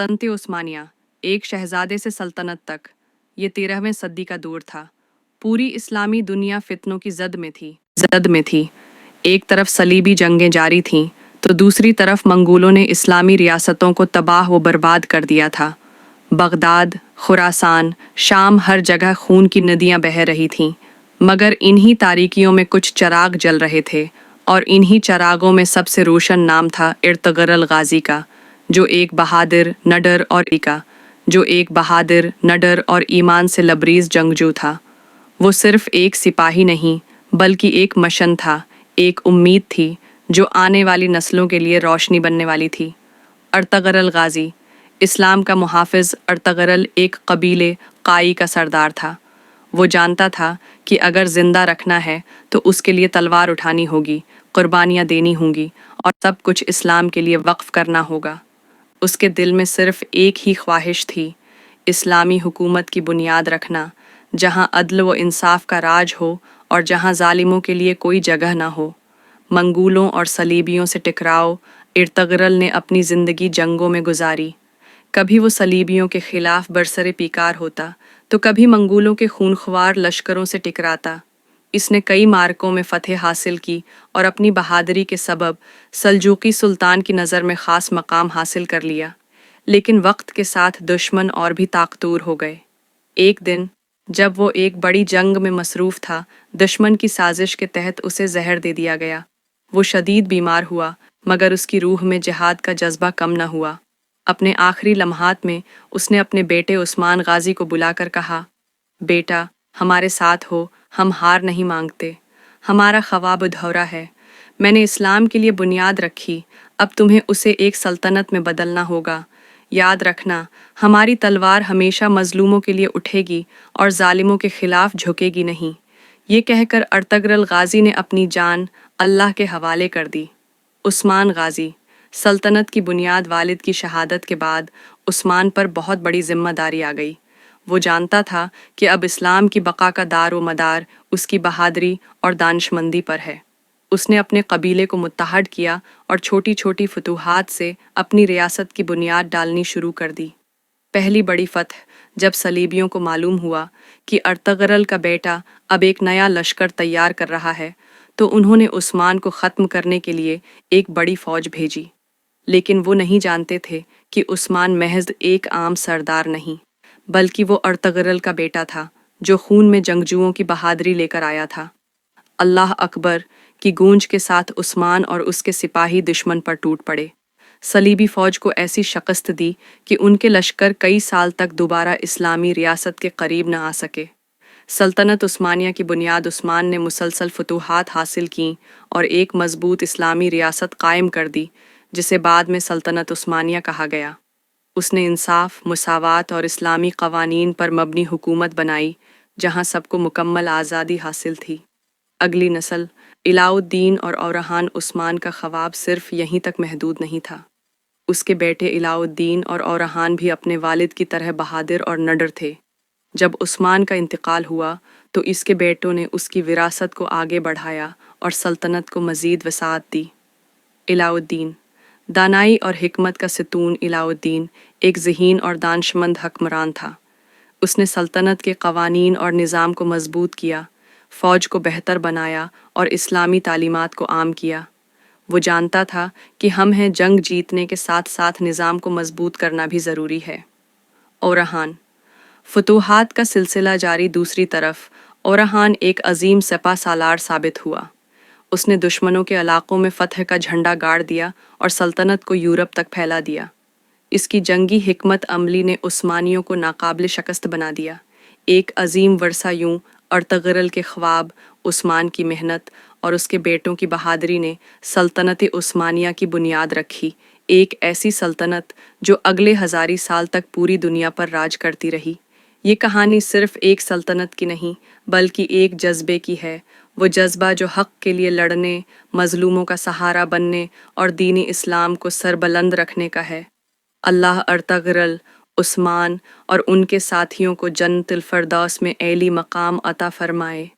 सल्तनत उस्मानिया, एक शहजादे से सल्तनत तक, ये 13वें सदी का दौर था। पूरी इस्लामी दुनिया फितनों की जद में थी। एक तरफ सलीबी जंगें जारी थीं, तो दूसरी तरफ मंगोलों ने इस्लामी रियासतों को तबाह व बर्बाद कर दिया था। बगदाद, खुरासान, शाम, हर जगह खून की नदियां बह रही थीं। मगर इन्हीं तारीकियों में कुछ चराग जल रहे थे, और इन्हीं चरागों में सबसे रोशन नाम था इर्तगरल गाजी का, जो एक बहादुर, नडर और ईमान से लबरीज जंगजू था। वो सिर्फ एक सिपाही नहीं, बल्कि एक मशन था, एक उम्मीद थी, जो आने वाली नस्लों के लिए रोशनी बनने वाली थी। अर्तगरल गाजी, इस्लाम का मुहाफिज अर्तगरल एक कबीले काई का सरदार था। वो जानता था कि अगर जिंदा रखना है तो उसके लिए तलवार उठानी होगी, कुर्बानियाँ देनी होंगी और सब कुछ इस्लाम के लिए वक्फ करना होगा। उसके दिल में सिर्फ एक ही ख्वाहिश थी, इस्लामी हुकूमत की बुनियाद रखना, जहाँ अदल व इंसाफ का राज हो और जहाँ जालिमों के लिए कोई जगह ना हो। मंगूलों और सलीबियों से टकराव इर्तगरल ने अपनी ज़िंदगी जंगों में गुजारी। कभी वो सलीबियों के खिलाफ बरसरे पीकार होता, तो कभी मंगोलों के खूनख्वार लश्करों से टकराता। इसने कई मार्कों में फतह हासिल की और अपनी बहादुरी के सबब सल्जूकी सुल्तान की नज़र में ख़ास मकाम हासिल कर लिया। लेकिन वक्त के साथ दुश्मन और भी ताकतूर हो गए। एक दिन जब वो एक बड़ी जंग में मसरूफ़ था, दुश्मन की साजिश के तहत उसे जहर दे दिया गया। वो शदीद बीमार हुआ, मगर उसकी रूह में जिहाद का जज्बा कम न हुआ। अपने आखिरी लम्हात में उसने अपने बेटे उस्मान गाजी को बुलाकर कहा, बेटा, हमारे साथ हो, हम हार नहीं मांगते। हमारा ख्वाब अधूरा है। मैंने इस्लाम के लिए बुनियाद रखी, अब तुम्हें उसे एक सल्तनत में बदलना होगा। याद रखना, हमारी तलवार हमेशा मजलूमों के लिए उठेगी और जालिमों के खिलाफ झुकेगी नहीं। ये कहकर अर्तगरल गाजी ने अपनी जान अल्लाह के हवाले कर दी। उस्मान गाजी, सल्तनत की बुनियाद वालिद की शहादत के बाद उस्मान पर बहुत बड़ी जिम्मेदारी आ गई। वो जानता था कि अब इस्लाम की बका का दार व मदार उसकी बहादुरी और दानिशमंदी पर है। उसने अपने कबीले को मुत्तहद किया और छोटी छोटी फतूहात से अपनी रियासत की बुनियाद डालनी शुरू कर दी। पहली बड़ी फतह जब सलीबियों को मालूम हुआ कि अर्तगरल का बेटा अब एक नया लश्कर तैयार कर रहा है, तो उन्होंने उस्मान को ख़त्म करने के लिए एक बड़ी फ़ौज भेजी। लेकिन वो नहीं जानते थे कि उस्मान महज एक आम सरदार नहीं, बल्कि वो अर्तगरल का बेटा था, जो खून में जंगजुओं की बहादुरी लेकर आया था। अल्लाह अकबर की गूंज के साथ उस्मान और उसके सिपाही दुश्मन पर टूट पड़े। सलीबी फ़ौज को ऐसी शिकस्त दी कि उनके लश्कर कई साल तक दोबारा इस्लामी रियासत के करीब न आ सके। सल्तनत उस्मानिया की बुनियाद उस्मान ने मुसलसल फतूहात हासिल की और एक मजबूत इस्लामी रियासत कायम कर दी, जिसे बाद में सल्तनत उस्मानिया कहा गया। उसने इंसाफ, मुसावात और इस्लामी कवानीन पर मबनी हुकूमत बनाई, जहाँ सबको मुकम्मल आज़ादी हासिल थी। अगली नस्ल इलाउद्दीन और औरहान उस्मान का ख्वाब सिर्फ यहीं तक महदूद नहीं था। उसके बेटे इलाउद्दीन और औरहान भी अपने वालिद की तरह बहादुर और नडर थे। जब उस्मान का इंतकाल हुआ तो इसके बेटों ने उसकी विरासत को आगे बढ़ाया और सल्तनत को मज़ीद वसाअत दी। इलाउद्दीन, दानाई और हिकमत का सितून इलाउद्दीन एक ज़हीन और दानशमंद हुक्मरान था। उसने सल्तनत के कवानीन और निज़ाम को मजबूत किया, फ़ौज को बेहतर बनाया और इस्लामी तालीमात को आम किया। वो जानता था कि हम हैं जंग जीतने के साथ साथ निज़ाम को मजबूत करना भी ज़रूरी है। औरहान, फतूहात का सिलसिला जारी। दूसरी तरफ औरहान एक अजीम सपा सालार साबित हुआ। उसने दुश्मनों के इलाकों में फ़तह का झंडा गाड़ दिया और सल्तनत को यूरोप तक फैला दिया। इसकी जंगी हिकमत अमली ने उस्मानियों को नाकाबिल शिकस्त बना दिया। एक अजीम वर्सा यूं अर्तगरल के ख्वाब, उस्मान की मेहनत और उसके बेटों की बहादुरी ने सल्तनत उस्मानिया की बुनियाद रखी, एक ऐसी सल्तनत जो अगले हज़ारी साल तक पूरी दुनिया पर राज करती रही। ये कहानी सिर्फ एक सल्तनत की नहीं, बल्कि एक जज्बे की है, वो जज्बा जो हक़ के लिए लड़ने, मज़लूमों का सहारा बनने और दीनी इस्लाम को सरबलंद रखने का है। अल्लाह अर्तगरल, उस्मान और उनके साथियों को जन्नतुल फ़िरदौस में ऐली मकाम अता फ़रमाए।